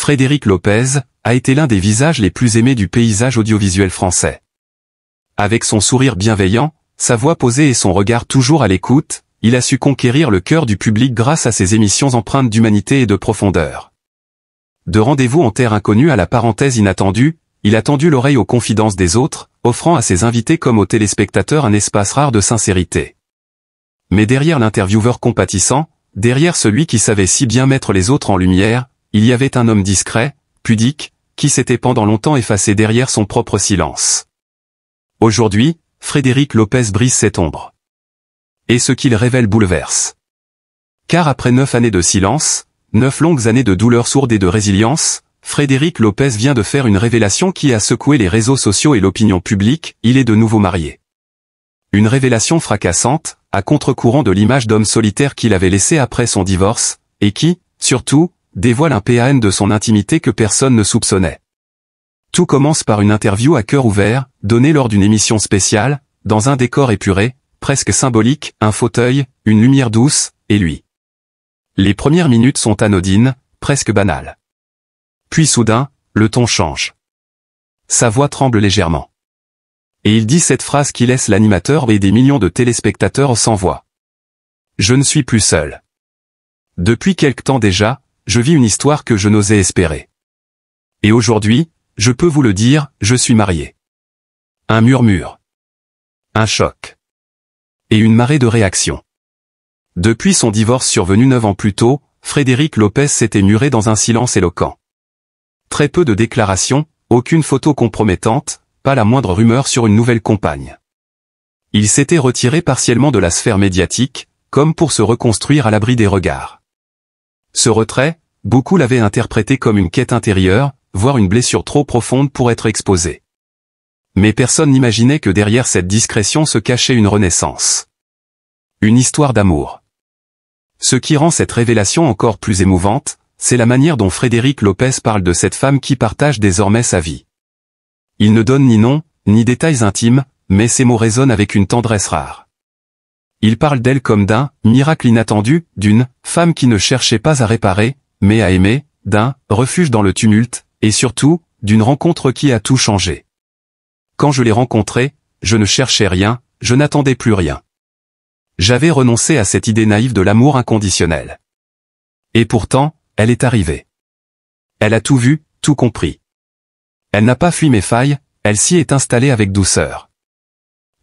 Frédéric Lopez a été l'un des visages les plus aimés du paysage audiovisuel français. Avec son sourire bienveillant, sa voix posée et son regard toujours à l'écoute, il a su conquérir le cœur du public grâce à ses émissions empreintes d'humanité et de profondeur. De rendez-vous en terre inconnue à la parenthèse inattendue, il a tendu l'oreille aux confidences des autres, offrant à ses invités comme aux téléspectateurs un espace rare de sincérité. Mais derrière l'intervieweur compatissant, derrière celui qui savait si bien mettre les autres en lumière, il y avait un homme discret, pudique, qui s'était pendant longtemps effacé derrière son propre silence. Aujourd'hui, Frédéric Lopez brise cette ombre. Et ce qu'il révèle bouleverse. Car après 9 années de silence, 9 longues années de douleur sourde et de résilience, Frédéric Lopez vient de faire une révélation qui a secoué les réseaux sociaux et l'opinion publique, il est de nouveau marié. Une révélation fracassante, à contre-courant de l'image d'homme solitaire qu'il avait laissé après son divorce, et qui, surtout, dévoile un PAN de son intimité que personne ne soupçonnait. Tout commence par une interview à cœur ouvert, donnée lors d'une émission spéciale, dans un décor épuré, presque symbolique, un fauteuil, une lumière douce, et lui. Les premières minutes sont anodines, presque banales. Puis soudain, le ton change. Sa voix tremble légèrement. Et il dit cette phrase qui laisse l'animateur et des millions de téléspectateurs sans voix. Je ne suis plus seul. Depuis quelque temps déjà, je vis une histoire que je n'osais espérer. Et aujourd'hui, je peux vous le dire, je suis marié. Un murmure. Un choc. Et une marée de réactions. Depuis son divorce survenu 9 ans plus tôt, Frédéric Lopez s'était muré dans un silence éloquent. Très peu de déclarations, aucune photo compromettante, pas la moindre rumeur sur une nouvelle compagne. Il s'était retiré partiellement de la sphère médiatique, comme pour se reconstruire à l'abri des regards. Ce retrait, beaucoup l'avaient interprété comme une quête intérieure, voire une blessure trop profonde pour être exposée. Mais personne n'imaginait que derrière cette discrétion se cachait une renaissance. Une histoire d'amour. Ce qui rend cette révélation encore plus émouvante, c'est la manière dont Frédéric Lopez parle de cette femme qui partage désormais sa vie. Il ne donne ni nom, ni détails intimes, mais ses mots résonnent avec une tendresse rare. Il parle d'elle comme d'un miracle inattendu, d'une femme qui ne cherchait pas à réparer, mais à aimer, d'un refuge dans le tumulte, et surtout, d'une rencontre qui a tout changé. Quand je l'ai rencontrée, je ne cherchais rien, je n'attendais plus rien. J'avais renoncé à cette idée naïve de l'amour inconditionnel. Et pourtant, elle est arrivée. Elle a tout vu, tout compris. Elle n'a pas fui mes failles, elle s'y est installée avec douceur.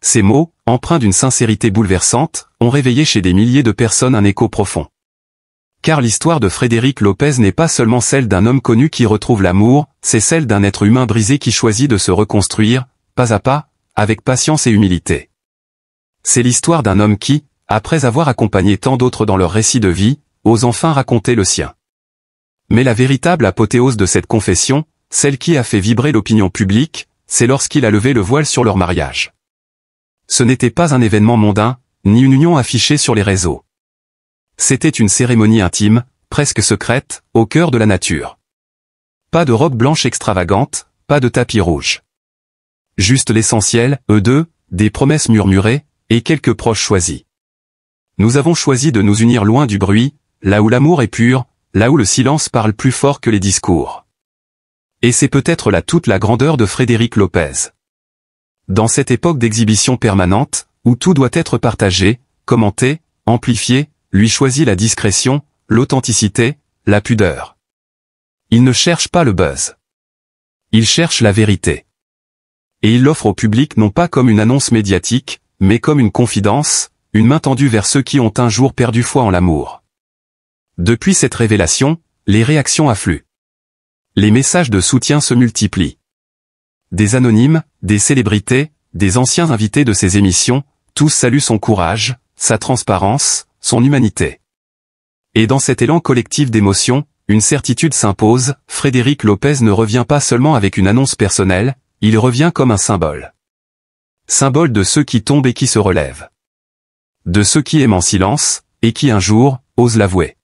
Ces mots, empreints d'une sincérité bouleversante, ont réveillé chez des milliers de personnes un écho profond. Car l'histoire de Frédéric Lopez n'est pas seulement celle d'un homme connu qui retrouve l'amour, c'est celle d'un être humain brisé qui choisit de se reconstruire, pas à pas, avec patience et humilité. C'est l'histoire d'un homme qui, après avoir accompagné tant d'autres dans leur récit de vie, ose enfin raconter le sien. Mais la véritable apothéose de cette confession, celle qui a fait vibrer l'opinion publique, c'est lorsqu'il a levé le voile sur leur mariage. Ce n'était pas un événement mondain, ni une union affichée sur les réseaux. C'était une cérémonie intime, presque secrète, au cœur de la nature. Pas de robe blanche extravagante, pas de tapis rouge. Juste l'essentiel, eux deux, des promesses murmurées, et quelques proches choisis. Nous avons choisi de nous unir loin du bruit, là où l'amour est pur, là où le silence parle plus fort que les discours. Et c'est peut-être là toute la grandeur de Frédéric Lopez. Dans cette époque d'exhibition permanente, où tout doit être partagé, commenté, amplifié, lui choisit la discrétion, l'authenticité, la pudeur. Il ne cherche pas le buzz. Il cherche la vérité. Et il l'offre au public non pas comme une annonce médiatique, mais comme une confidence, une main tendue vers ceux qui ont un jour perdu foi en l'amour. Depuis cette révélation, les réactions affluent. Les messages de soutien se multiplient. Des anonymes, des célébrités, des anciens invités de ses émissions, tous saluent son courage, sa transparence, son humanité. Et dans cet élan collectif d'émotion, une certitude s'impose, Frédéric Lopez ne revient pas seulement avec une annonce personnelle, il revient comme un symbole. Symbole de ceux qui tombent et qui se relèvent. De ceux qui aiment en silence, et qui un jour, osent l'avouer.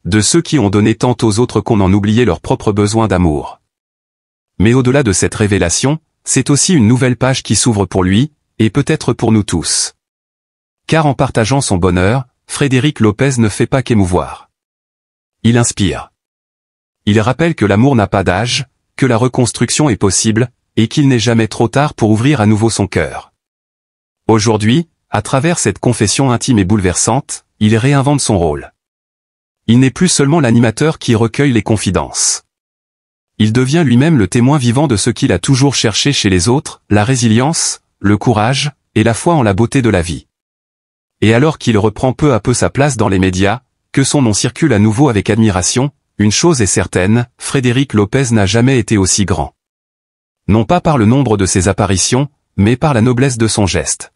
De ceux qui ont donné tant aux autres qu'on en oubliait leurs propres besoins d'amour. Mais au-delà de cette révélation, c'est aussi une nouvelle page qui s'ouvre pour lui, et peut-être pour nous tous. Car en partageant son bonheur, Frédéric Lopez ne fait pas qu'émouvoir. Il inspire. il rappelle que l'amour n'a pas d'âge, que la reconstruction est possible, et qu'il n'est jamais trop tard pour ouvrir à nouveau son cœur. Aujourd'hui, à travers cette confession intime et bouleversante, il réinvente son rôle. Il n'est plus seulement l'animateur qui recueille les confidences. Il devient lui-même le témoin vivant de ce qu'il a toujours cherché chez les autres, la résilience, le courage, et la foi en la beauté de la vie. Et alors qu'il reprend peu à peu sa place dans les médias, que son nom circule à nouveau avec admiration, une chose est certaine, Frédéric Lopez n'a jamais été aussi grand. Non pas par le nombre de ses apparitions, mais par la noblesse de son geste.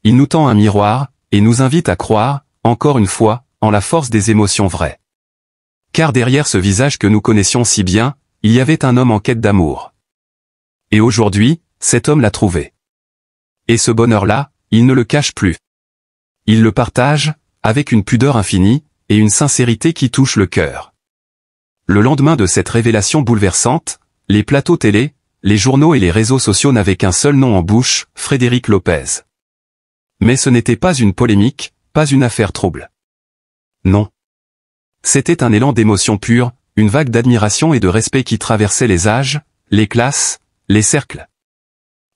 Il nous tend un miroir, et nous invite à croire, encore une fois, en la force des émotions vraies. Car derrière ce visage que nous connaissions si bien, il y avait un homme en quête d'amour. Et aujourd'hui, cet homme l'a trouvé. Et ce bonheur-là, il ne le cache plus. Il le partage, avec une pudeur infinie, et une sincérité qui touche le cœur. Le lendemain de cette révélation bouleversante, les plateaux télé, les journaux et les réseaux sociaux n'avaient qu'un seul nom en bouche, Frédéric Lopez. Mais ce n'était pas une polémique, pas une affaire trouble. Non. C'était un élan d'émotion pure, une vague d'admiration et de respect qui traversait les âges, les classes, les cercles.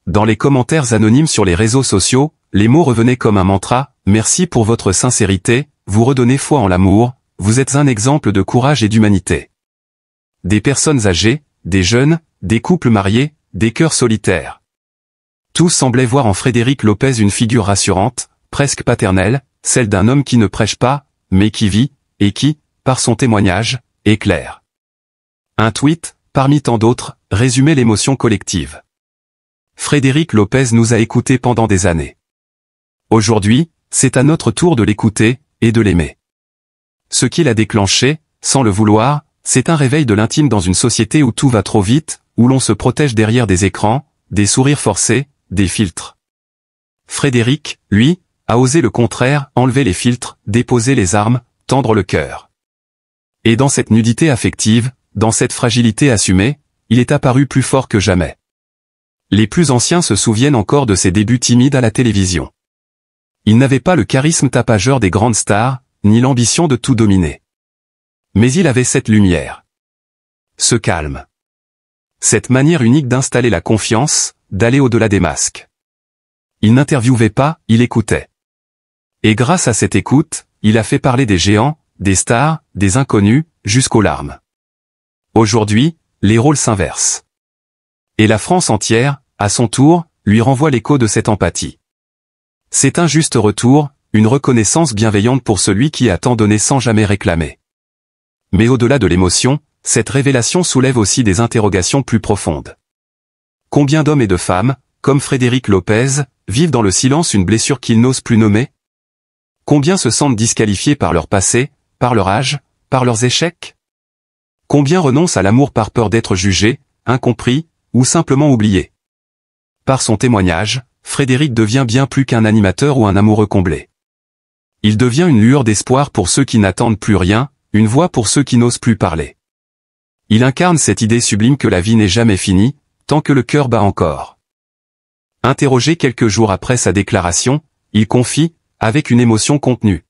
Dans les commentaires anonymes sur les réseaux sociaux, les mots revenaient comme un mantra, « Merci pour votre sincérité, vous redonnez foi en l'amour, vous êtes un exemple de courage et d'humanité. » Des personnes âgées, des jeunes, des couples mariés, des cœurs solitaires. Tous semblaient voir en Frédéric Lopez une figure rassurante, presque paternelle, celle d'un homme qui ne prêche pas, mais qui vit, et qui, par son témoignage, éclaire. Un tweet, parmi tant d'autres, résumait l'émotion collective. Frédéric Lopez nous a écoutés pendant des années. Aujourd'hui, c'est à notre tour de l'écouter, et de l'aimer. Ce qu'il a déclenché, sans le vouloir, c'est un réveil de l'intime dans une société où tout va trop vite, où l'on se protège derrière des écrans, des sourires forcés, des filtres. Frédéric, lui, a osé le contraire, enlever les filtres, déposer les armes, tendre le cœur. Et dans cette nudité affective, dans cette fragilité assumée, il est apparu plus fort que jamais. Les plus anciens se souviennent encore de ses débuts timides à la télévision. Il n'avait pas le charisme tapageur des grandes stars, ni l'ambition de tout dominer. Mais il avait cette lumière. Ce calme. Cette manière unique d'installer la confiance, d'aller au-delà des masques. Il n'interviewait pas, il écoutait. Et grâce à cette écoute, il a fait parler des géants, des stars, des inconnus, jusqu'aux larmes. Aujourd'hui, les rôles s'inversent. Et la France entière, à son tour, lui renvoie l'écho de cette empathie. C'est un juste retour, une reconnaissance bienveillante pour celui qui a tant donné sans jamais réclamer. Mais au-delà de l'émotion, cette révélation soulève aussi des interrogations plus profondes. Combien d'hommes et de femmes, comme Frédéric Lopez, vivent dans le silence une blessure qu'ils n'osent plus nommer? Combien se sentent disqualifiés par leur passé, par leur âge, par leurs échecs? Combien renoncent à l'amour par peur d'être jugés, incompris, ou simplement oubliés? Par son témoignage, Frédéric devient bien plus qu'un animateur ou un amoureux comblé. Il devient une lueur d'espoir pour ceux qui n'attendent plus rien, une voix pour ceux qui n'osent plus parler. Il incarne cette idée sublime que la vie n'est jamais finie, tant que le cœur bat encore. Interrogé quelques jours après sa déclaration, il confie, avec une émotion contenue.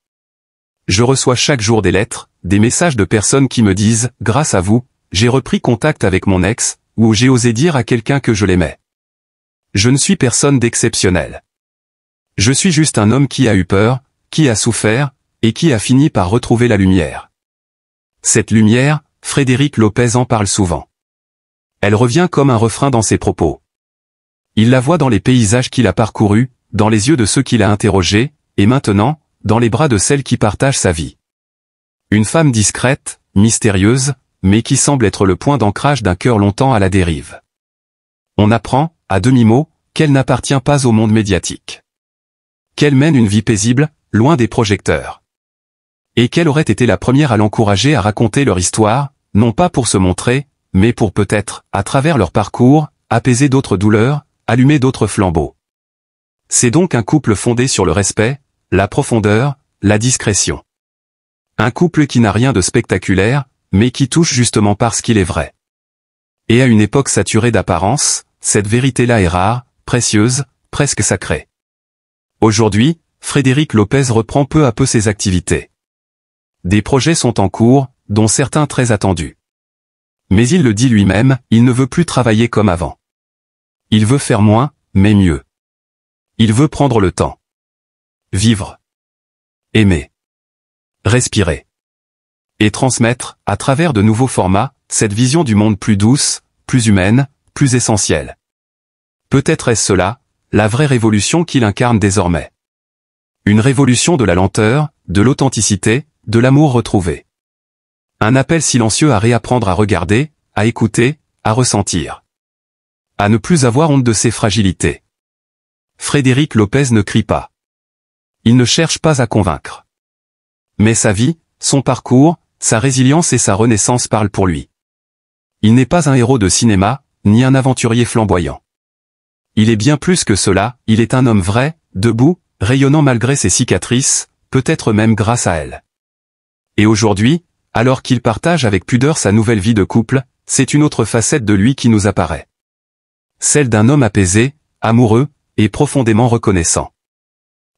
Je reçois chaque jour des lettres, des messages de personnes qui me disent, grâce à vous, j'ai repris contact avec mon ex, ou j'ai osé dire à quelqu'un que je l'aimais. Je ne suis personne d'exceptionnel. Je suis juste un homme qui a eu peur, qui a souffert, et qui a fini par retrouver la lumière. Cette lumière, Frédéric Lopez en parle souvent. Elle revient comme un refrain dans ses propos. Il la voit dans les paysages qu'il a parcourus, dans les yeux de ceux qu'il a interrogés, et maintenant, dans les bras de celle qui partage sa vie. Une femme discrète, mystérieuse, mais qui semble être le point d'ancrage d'un cœur longtemps à la dérive. On apprend, à demi-mot, qu'elle n'appartient pas au monde médiatique. Qu'elle mène une vie paisible, loin des projecteurs. Et qu'elle aurait été la première à l'encourager à raconter leur histoire, non pas pour se montrer, mais pour peut-être, à travers leur parcours, apaiser d'autres douleurs, allumer d'autres flambeaux. C'est donc un couple fondé sur le respect, la profondeur, la discrétion. Un couple qui n'a rien de spectaculaire, mais qui touche justement parce qu'il est vrai. Et à une époque saturée d'apparence, cette vérité-là est rare, précieuse, presque sacrée. Aujourd'hui, Frédéric Lopez reprend peu à peu ses activités. Des projets sont en cours, dont certains très attendus. Mais il le dit lui-même, il ne veut plus travailler comme avant. Il veut faire moins, mais mieux. Il veut prendre le temps. Vivre. Aimer. Respirer. Et transmettre, à travers de nouveaux formats, cette vision du monde plus douce, plus humaine, plus essentielle. Peut-être est-ce cela, la vraie révolution qu'il incarne désormais. Une révolution de la lenteur, de l'authenticité, de l'amour retrouvé. Un appel silencieux à réapprendre à regarder, à écouter, à ressentir. À ne plus avoir honte de ses fragilités. Frédéric Lopez ne crie pas. Il ne cherche pas à convaincre. Mais sa vie, son parcours, sa résilience et sa renaissance parlent pour lui. Il n'est pas un héros de cinéma, ni un aventurier flamboyant. Il est bien plus que cela, il est un homme vrai, debout, rayonnant malgré ses cicatrices, peut-être même grâce à elles. Et aujourd'hui, alors qu'il partage avec pudeur sa nouvelle vie de couple, c'est une autre facette de lui qui nous apparaît. Celle d'un homme apaisé, amoureux, et profondément reconnaissant.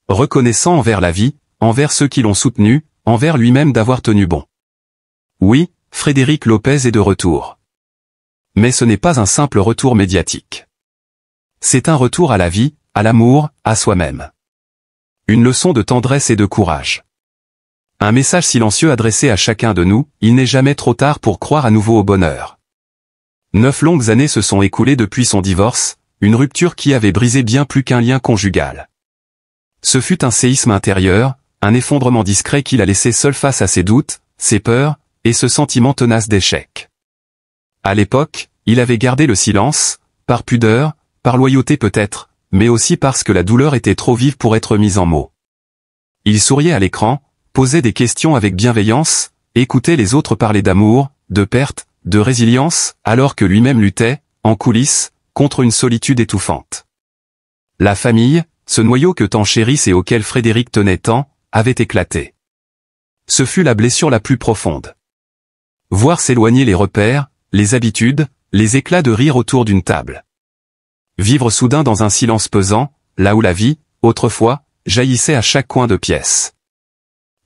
Reconnaissant envers la vie, envers ceux qui l'ont soutenu, envers lui-même d'avoir tenu bon. Oui, Frédéric Lopez est de retour. Mais ce n'est pas un simple retour médiatique. C'est un retour à la vie, à l'amour, à soi-même. Une leçon de tendresse et de courage. Un message silencieux adressé à chacun de nous, il n'est jamais trop tard pour croire à nouveau au bonheur. 9 longues années se sont écoulées depuis son divorce, une rupture qui avait brisé bien plus qu'un lien conjugal. Ce fut un séisme intérieur, un effondrement discret qui l'a laissé seul face à ses doutes, ses peurs, et ce sentiment tenace d'échec. À l'époque, il avait gardé le silence, par pudeur, par loyauté peut-être, mais aussi parce que la douleur était trop vive pour être mise en mots. Il souriait à l'écran, posait des questions avec bienveillance, écoutait les autres parler d'amour, de perte, de résilience, alors que lui-même luttait, en coulisses, contre une solitude étouffante. La famille, ce noyau que tant chérissent et auquel Frédéric tenait tant, avait éclaté. Ce fut la blessure la plus profonde. Voir s'éloigner les repères, les habitudes, les éclats de rire autour d'une table. Vivre soudain dans un silence pesant, là où la vie, autrefois, jaillissait à chaque coin de pièce.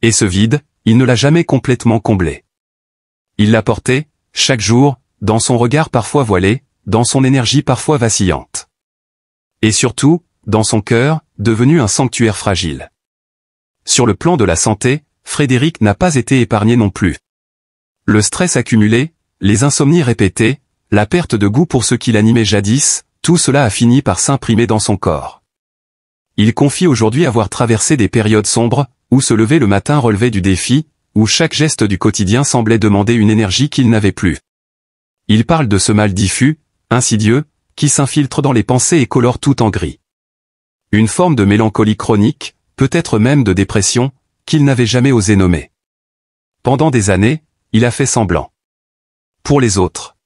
Et ce vide, il ne l'a jamais complètement comblé. Il l'a porté, chaque jour, dans son regard parfois voilé, dans son énergie parfois vacillante. Et surtout, dans son cœur, devenu un sanctuaire fragile. Sur le plan de la santé, Frédéric n'a pas été épargné non plus. Le stress accumulé, les insomnies répétées, la perte de goût pour ce qui l'animait jadis, tout cela a fini par s'imprimer dans son corps. Il confie aujourd'hui avoir traversé des périodes sombres, où se lever le matin relevait du défi, où chaque geste du quotidien semblait demander une énergie qu'il n'avait plus. Il parle de ce mal diffus, insidieux, qui s'infiltre dans les pensées et colore tout en gris. Une forme de mélancolie chronique, peut-être même de dépression, qu'il n'avait jamais osé nommer. Pendant des années, il a fait semblant. Pour les autres.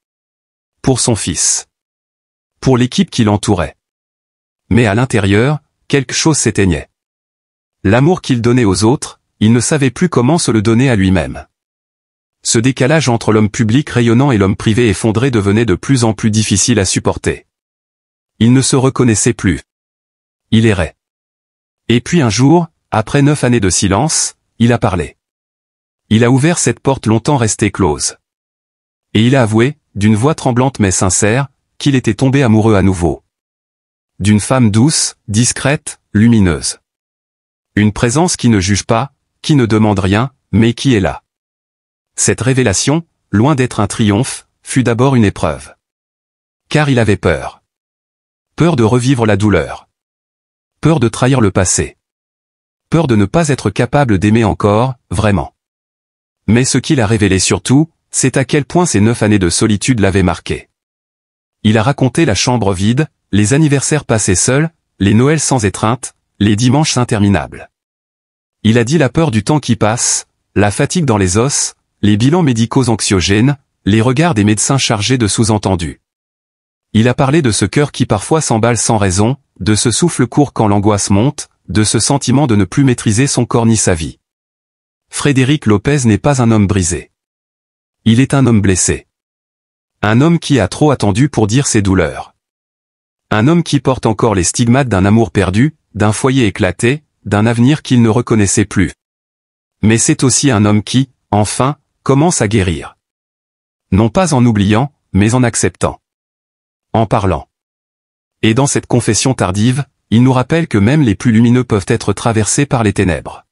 Pour son fils. Pour l'équipe qui l'entourait. Mais à l'intérieur, quelque chose s'éteignait. L'amour qu'il donnait aux autres, il ne savait plus comment se le donner à lui-même. Ce décalage entre l'homme public rayonnant et l'homme privé effondré devenait de plus en plus difficile à supporter. Il ne se reconnaissait plus. Il errait. Et puis un jour, après 9 années de silence, il a parlé. Il a ouvert cette porte longtemps restée close. Et il a avoué, d'une voix tremblante mais sincère, qu'il était tombé amoureux à nouveau. D'une femme douce, discrète, lumineuse. Une présence qui ne juge pas, qui ne demande rien, mais qui est là. Cette révélation, loin d'être un triomphe, fut d'abord une épreuve. Car il avait peur. Peur de revivre la douleur. Peur de trahir le passé. Peur de ne pas être capable d'aimer encore, vraiment. Mais ce qu'il a révélé surtout, c'est à quel point ces 9 années de solitude l'avaient marqué. Il a raconté la chambre vide, les anniversaires passés seuls, les Noëls sans étreinte, les dimanches interminables. Il a dit la peur du temps qui passe, la fatigue dans les os, les bilans médicaux anxiogènes, les regards des médecins chargés de sous-entendus. Il a parlé de ce cœur qui parfois s'emballe sans raison, de ce souffle court quand l'angoisse monte, de ce sentiment de ne plus maîtriser son corps ni sa vie. Frédéric Lopez n'est pas un homme brisé. Il est un homme blessé. Un homme qui a trop attendu pour dire ses douleurs. Un homme qui porte encore les stigmates d'un amour perdu, d'un foyer éclaté, d'un avenir qu'il ne reconnaissait plus. Mais c'est aussi un homme qui, enfin, commence à guérir. non pas en oubliant, mais en acceptant. En parlant. Et dans cette confession tardive, il nous rappelle que même les plus lumineux peuvent être traversés par les ténèbres.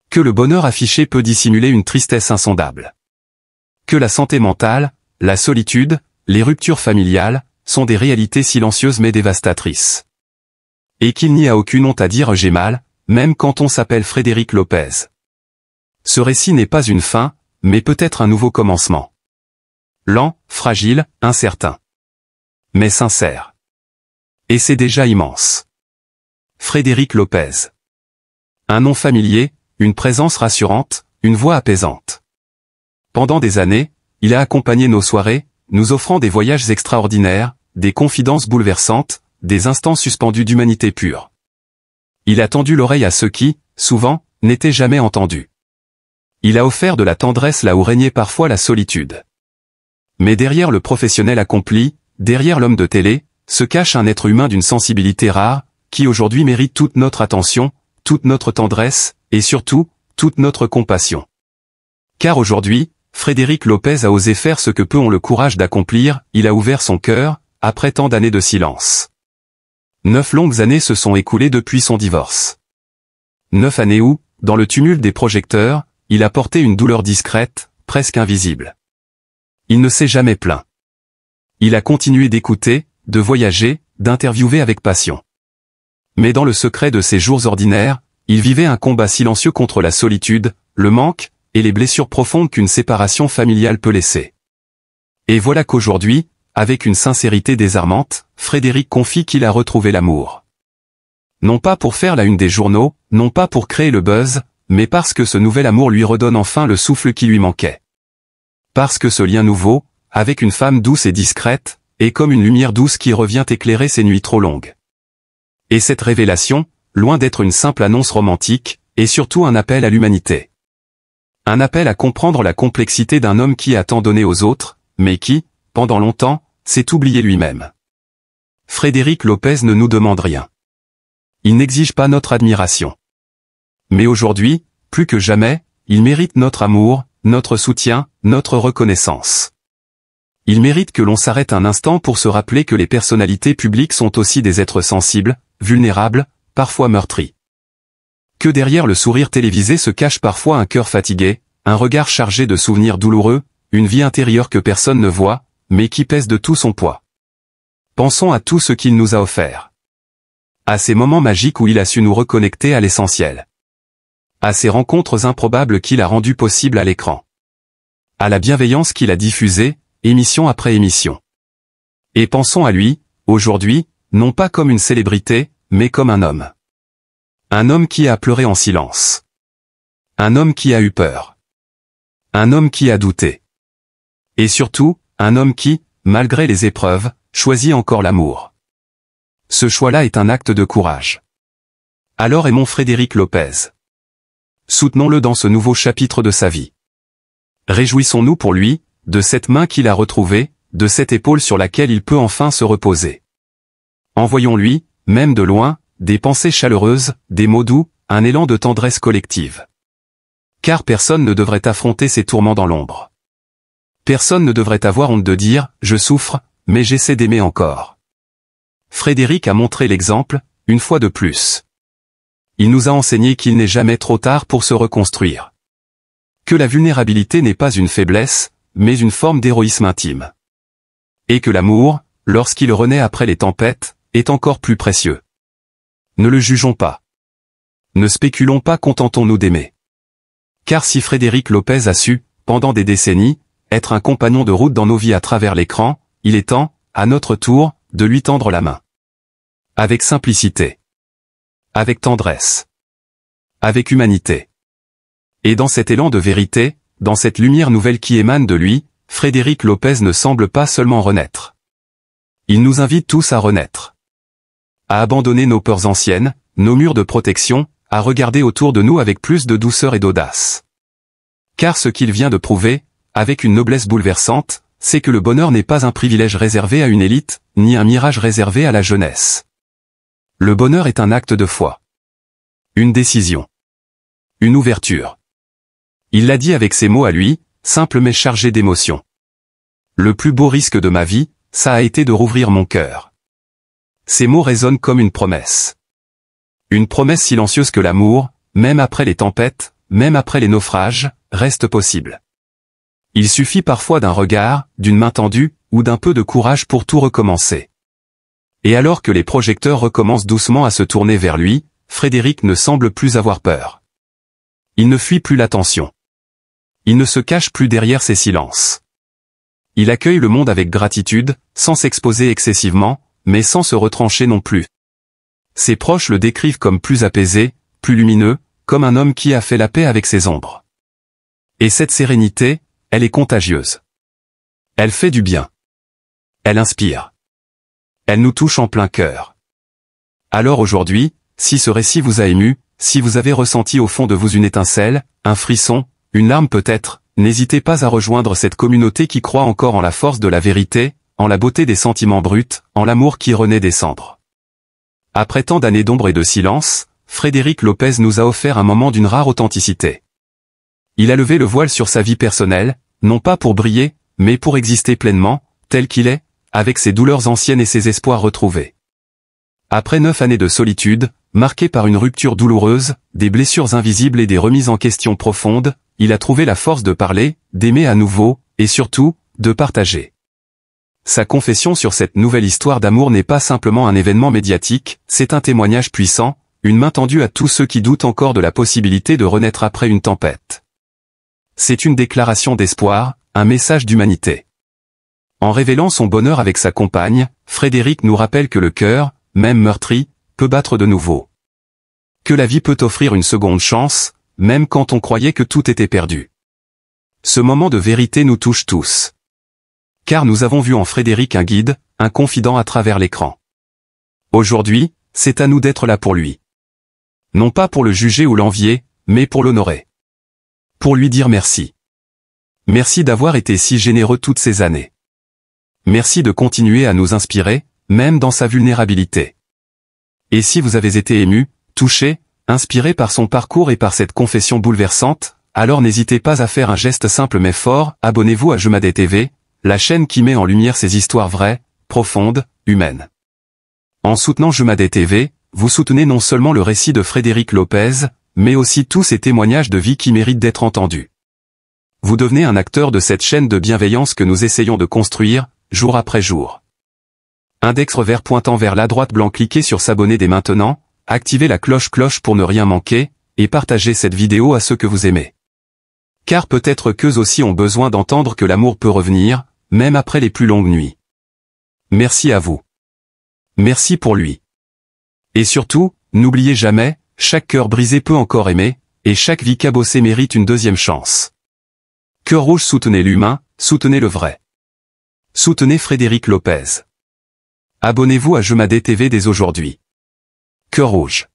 Que le bonheur affiché peut dissimuler une tristesse insondable. Que la santé mentale, la solitude, les ruptures familiales, sont des réalités silencieuses mais dévastatrices. Et qu'il n'y a aucune honte à dire « j'ai mal », même quand on s'appelle Frédéric Lopez. Ce récit n'est pas une fin, mais peut-être un nouveau commencement. Lent, fragile, incertain. Mais sincère. Et c'est déjà immense. Frédéric Lopez. Un nom familier, une présence rassurante, une voix apaisante. Pendant des années, il a accompagné nos soirées, nous offrant des voyages extraordinaires, des confidences bouleversantes, des instants suspendus d'humanité pure. Il a tendu l'oreille à ceux qui, souvent, n'étaient jamais entendus. Il a offert de la tendresse là où régnait parfois la solitude. Mais derrière le professionnel accompli, derrière l'homme de télé, se cache un être humain d'une sensibilité rare, qui aujourd'hui mérite toute notre attention, toute notre tendresse, et surtout, toute notre compassion. Car aujourd'hui, Frédéric Lopez a osé faire ce que peu ont le courage d'accomplir, il a ouvert son cœur, après tant d'années de silence. 9 longues années se sont écoulées depuis son divorce. 9 années où, dans le tumulte des projecteurs, il a porté une douleur discrète, presque invisible. Il ne s'est jamais plaint. Il a continué d'écouter, de voyager, d'interviewer avec passion. Mais dans le secret de ses jours ordinaires, il vivait un combat silencieux contre la solitude, le manque, et les blessures profondes qu'une séparation familiale peut laisser. Et voilà qu'aujourd'hui, avec une sincérité désarmante, Frédéric confie qu'il a retrouvé l'amour. Non pas pour faire la une des journaux, non pas pour créer le buzz, mais parce que ce nouvel amour lui redonne enfin le souffle qui lui manquait. Parce que ce lien nouveau, avec une femme douce et discrète, est comme une lumière douce qui revient éclairer ses nuits trop longues. Et cette révélation, loin d'être une simple annonce romantique, est surtout un appel à l'humanité. Un appel à comprendre la complexité d'un homme qui a tant donné aux autres, mais qui, pendant longtemps, s'est oublié lui-même. Frédéric Lopez ne nous demande rien. Il n'exige pas notre admiration. Mais aujourd'hui, plus que jamais, il mérite notre amour, notre soutien, notre reconnaissance. Il mérite que l'on s'arrête un instant pour se rappeler que les personnalités publiques sont aussi des êtres sensibles, vulnérables, parfois meurtris. Que derrière le sourire télévisé se cache parfois un cœur fatigué, un regard chargé de souvenirs douloureux, une vie intérieure que personne ne voit, mais qui pèse de tout son poids. Pensons à tout ce qu'il nous a offert. À ces moments magiques où il a su nous reconnecter à l'essentiel. À ces rencontres improbables qu'il a rendues possibles à l'écran. À la bienveillance qu'il a diffusée, émission après émission. Et pensons à lui, aujourd'hui, non pas comme une célébrité, mais comme un homme. Un homme qui a pleuré en silence. Un homme qui a eu peur. Un homme qui a douté. Et surtout, un homme qui, malgré les épreuves, choisit encore l'amour. Ce choix-là est un acte de courage. Alors aimons Frédéric Lopez. Soutenons-le dans ce nouveau chapitre de sa vie. Réjouissons-nous pour lui, de cette main qu'il a retrouvée, de cette épaule sur laquelle il peut enfin se reposer. Envoyons-lui, même de loin, des pensées chaleureuses, des mots doux, un élan de tendresse collective. Car personne ne devrait affronter ses tourments dans l'ombre. Personne ne devrait avoir honte de dire « je souffre, mais j'essaie d'aimer encore ». Frédéric a montré l'exemple, une fois de plus. Il nous a enseigné qu'il n'est jamais trop tard pour se reconstruire. Que la vulnérabilité n'est pas une faiblesse, mais une forme d'héroïsme intime. Et que l'amour, lorsqu'il renaît après les tempêtes, est encore plus précieux. Ne le jugeons pas. Ne spéculons pas, contentons-nous d'aimer. Car si Frédéric Lopez a su, pendant des décennies, être un compagnon de route dans nos vies à travers l'écran, il est temps, à notre tour, de lui tendre la main. Avec simplicité. Avec tendresse. Avec humanité. Et dans cet élan de vérité, dans cette lumière nouvelle qui émane de lui, Frédéric Lopez ne semble pas seulement renaître. Il nous invite tous à renaître. À abandonner nos peurs anciennes, nos murs de protection, à regarder autour de nous avec plus de douceur et d'audace. Car ce qu'il vient de prouver, avec une noblesse bouleversante, c'est que le bonheur n'est pas un privilège réservé à une élite, ni un mirage réservé à la jeunesse. Le bonheur est un acte de foi. Une décision. Une ouverture. Il l'a dit avec ses mots à lui, simples mais chargés d'émotion. Le plus beau risque de ma vie, ça a été de rouvrir mon cœur. Ces mots résonnent comme une promesse. Une promesse silencieuse que l'amour, même après les tempêtes, même après les naufrages, reste possible. Il suffit parfois d'un regard, d'une main tendue, ou d'un peu de courage pour tout recommencer. Et alors que les projecteurs recommencent doucement à se tourner vers lui, Frédéric ne semble plus avoir peur. Il ne fuit plus l'attention. Il ne se cache plus derrière ses silences. Il accueille le monde avec gratitude, sans s'exposer excessivement, mais sans se retrancher non plus. Ses proches le décrivent comme plus apaisé, plus lumineux, comme un homme qui a fait la paix avec ses ombres. Et cette sérénité, elle est contagieuse. Elle fait du bien. Elle inspire. Elle nous touche en plein cœur. Alors aujourd'hui, si ce récit vous a ému, si vous avez ressenti au fond de vous une étincelle, un frisson, une larme peut-être, n'hésitez pas à rejoindre cette communauté qui croit encore en la force de la vérité, en la beauté des sentiments bruts, en l'amour qui renaît des cendres. Après tant d'années d'ombre et de silence, Frédéric Lopez nous a offert un moment d'une rare authenticité. Il a levé le voile sur sa vie personnelle, non pas pour briller, mais pour exister pleinement, tel qu'il est, avec ses douleurs anciennes et ses espoirs retrouvés. Après 9 années de solitude, marquées par une rupture douloureuse, des blessures invisibles et des remises en question profondes, il a trouvé la force de parler, d'aimer à nouveau, et surtout, de partager. Sa confession sur cette nouvelle histoire d'amour n'est pas simplement un événement médiatique, c'est un témoignage puissant, une main tendue à tous ceux qui doutent encore de la possibilité de renaître après une tempête. C'est une déclaration d'espoir, un message d'humanité. En révélant son bonheur avec sa compagne, Frédéric nous rappelle que le cœur, même meurtri, peut battre de nouveau. Que la vie peut offrir une seconde chance, même quand on croyait que tout était perdu. Ce moment de vérité nous touche tous. Car nous avons vu en Frédéric un guide, un confident à travers l'écran. Aujourd'hui, c'est à nous d'être là pour lui. Non pas pour le juger ou l'envier, mais pour l'honorer. Pour lui dire merci. Merci d'avoir été si généreux toutes ces années. Merci de continuer à nous inspirer, même dans sa vulnérabilité. Et si vous avez été ému, touché, inspiré par son parcours et par cette confession bouleversante, alors n'hésitez pas à faire un geste simple mais fort, abonnez-vous à Jumadet TV, la chaîne qui met en lumière ces histoires vraies, profondes, humaines. En soutenant Jumadet TV, vous soutenez non seulement le récit de Frédéric Lopez, mais aussi tous ces témoignages de vie qui méritent d'être entendus. Vous devenez un acteur de cette chaîne de bienveillance que nous essayons de construire, jour après jour. Index vert pointant vers la droite blanc, cliquez sur s'abonner dès maintenant, activez la cloche pour ne rien manquer, et partagez cette vidéo à ceux que vous aimez. Car peut-être qu'eux aussi ont besoin d'entendre que l'amour peut revenir, même après les plus longues nuits. Merci à vous. Merci pour lui. Et surtout, n'oubliez jamais, chaque cœur brisé peut encore aimer, et chaque vie cabossée mérite une deuxième chance. Cœur rouge, soutenez l'humain, soutenez le vrai. Soutenez Frédéric Lopez. Abonnez-vous à Jumadet TV dès aujourd'hui. Cœur rouge.